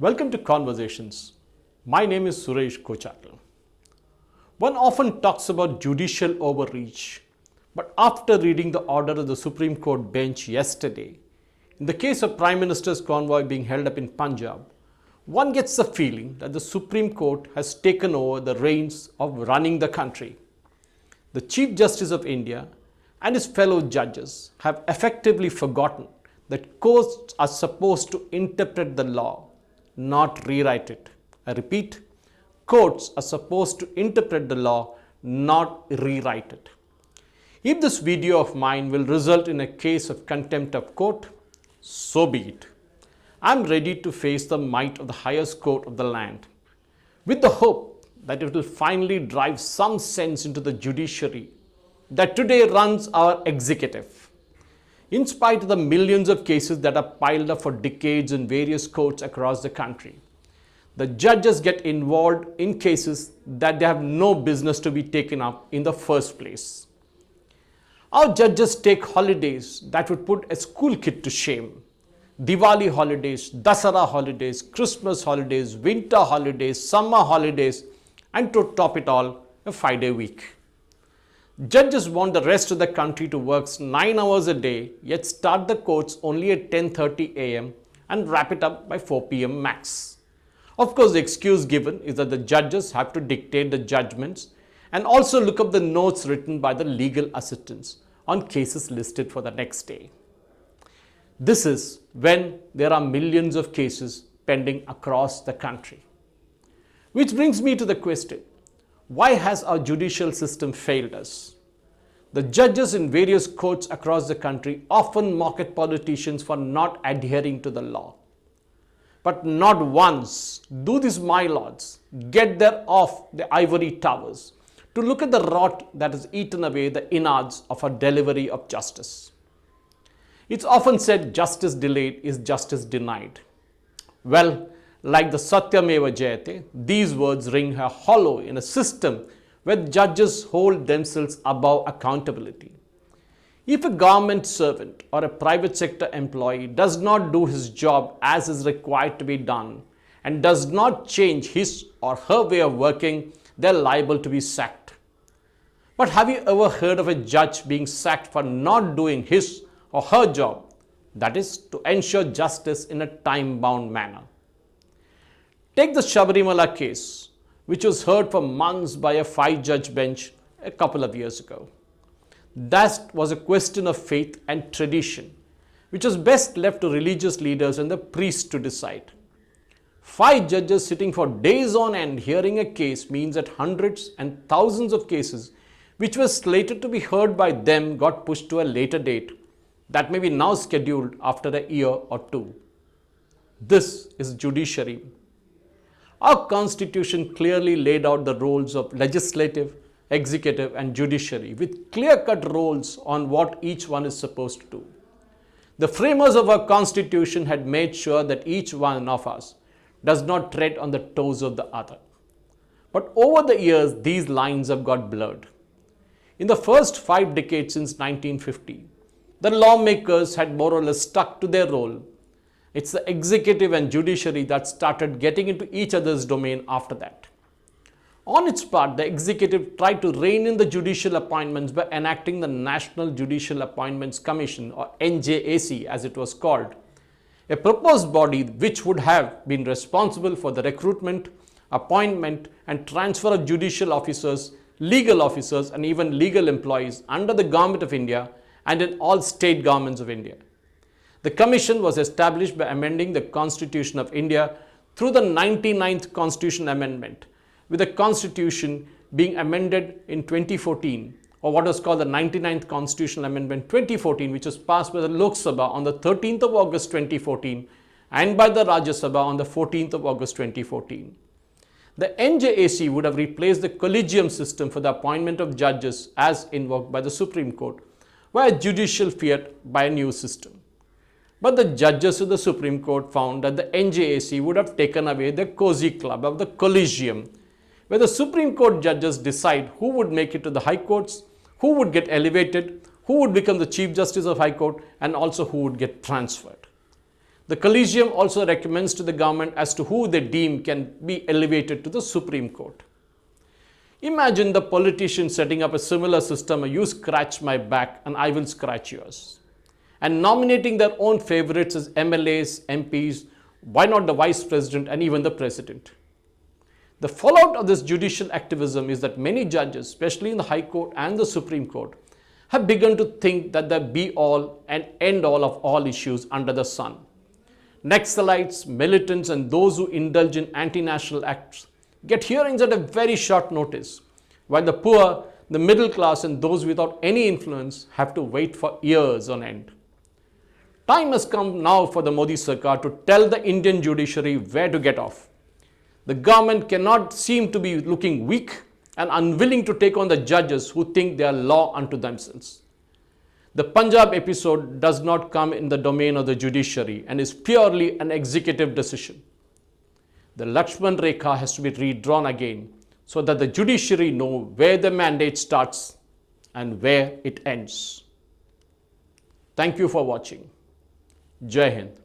Welcome to Conversations. My name is Suresh Kochatal. One often talks about judicial overreach, but after reading the order of the Supreme Court bench yesterday, in the case of Prime Minister's convoy being held up in Punjab, one gets the feeling that the Supreme Court has taken over the reins of running the country. The Chief Justice of India and his fellow judges have effectively forgotten that courts are supposed to interpret the law, not rewrite it. I repeat, courts are supposed to interpret the law, not rewrite it. If this video of mine will result in a case of contempt of court, so be it. I am ready to face the might of the highest court of the land, with the hope that it will finally drive some sense into the judiciary that today runs our executive. In spite of the millions of cases that are piled up for decades in various courts across the country, the judges get involved in cases that they have no business to be taken up in the first place. Our judges take holidays that would put a school kid to shame. Diwali holidays, Dasara holidays, Christmas holidays, winter holidays, summer holidays, and to top it all, a 5-day week. Judges want the rest of the country to work 9 hours a day, yet start the courts only at 10:30 a.m. and wrap it up by 4 p.m. max. Of course, the excuse given is that the judges have to dictate the judgments and also look up the notes written by the legal assistants on cases listed for the next day. This is when there are millions of cases pending across the country. Which brings me to the question, why has our judicial system failed us? The judges in various courts across the country often mock at politicians for not adhering to the law. But not once do these my lords get there off the ivory towers to look at the rot that has eaten away the innards of our delivery of justice. It's often said justice delayed is justice denied. Well, like the Satyameva Jayate, these words ring hollow in a system where judges hold themselves above accountability. If a government servant or a private sector employee does not do his job as is required to be done and does not change his or her way of working, they're liable to be sacked. But have you ever heard of a judge being sacked for not doing his or her job, that is, to ensure justice in a time-bound manner? Take the Sabarimala case, which was heard for months by a 5-judge bench a couple of years ago. That was a question of faith and tradition, which was best left to religious leaders and the priests to decide. 5 judges sitting for days on end hearing a case means that hundreds and thousands of cases which were slated to be heard by them got pushed to a later date that may be now scheduled after a year or two. This is judiciary. Our constitution clearly laid out the roles of legislative, executive and judiciary with clear-cut roles on what each one is supposed to do. The framers of our constitution had made sure that each one of us does not tread on the toes of the other. But over the years, these lines have got blurred. In the first 5 decades since 1950, the lawmakers had more or less stuck to their role. It's the executive and judiciary that started getting into each other's domain after that. On its part, the executive tried to rein in the judicial appointments by enacting the National Judicial Appointments Commission, or NJAC as it was called, a proposed body which would have been responsible for the recruitment, appointment and transfer of judicial officers, legal officers and even legal employees under the Government of India and in all state governments of India. The commission was established by amending the Constitution of India through the 99th Constitution Amendment, with the Constitution being amended in 2014, or what was called the 99th Constitutional Amendment 2014, which was passed by the Lok Sabha on the 13th of August 2014 and by the Rajya Sabha on the 14th of August 2014. The NJAC would have replaced the collegium system for the appointment of judges as invoked by the Supreme Court, via judicial fiat by a new system. But the judges of the Supreme Court found that the NJAC would have taken away the cozy club of the collegium, where the Supreme Court judges decide who would make it to the High Courts, who would get elevated, who would become the Chief Justice of High Court, and also who would get transferred. The Collegium also recommends to the government as to who they deem can be elevated to the Supreme Court. Imagine the politicians setting up a similar system, you scratch my back and I will scratch yours, and nominating their own favorites as MLAs, MPs, why not the Vice President and even the President. The fallout of this judicial activism is that many judges, especially in the High Court and the Supreme Court, have begun to think that they be all and end all of all issues under the sun. Naxalites, militants, and those who indulge in anti-national acts get hearings at a very short notice, while the poor, the middle class, and those without any influence have to wait for years on end. Time has come now for the Modi Sarkar to tell the Indian judiciary where to get off. The government cannot seem to be looking weak and unwilling to take on the judges who think they are law unto themselves. The Punjab episode does not come in the domain of the judiciary and is purely an executive decision. The Lakshman Rekha has to be redrawn again so that the judiciary know where the mandate starts and where it ends. Thank you for watching. Jai Hind.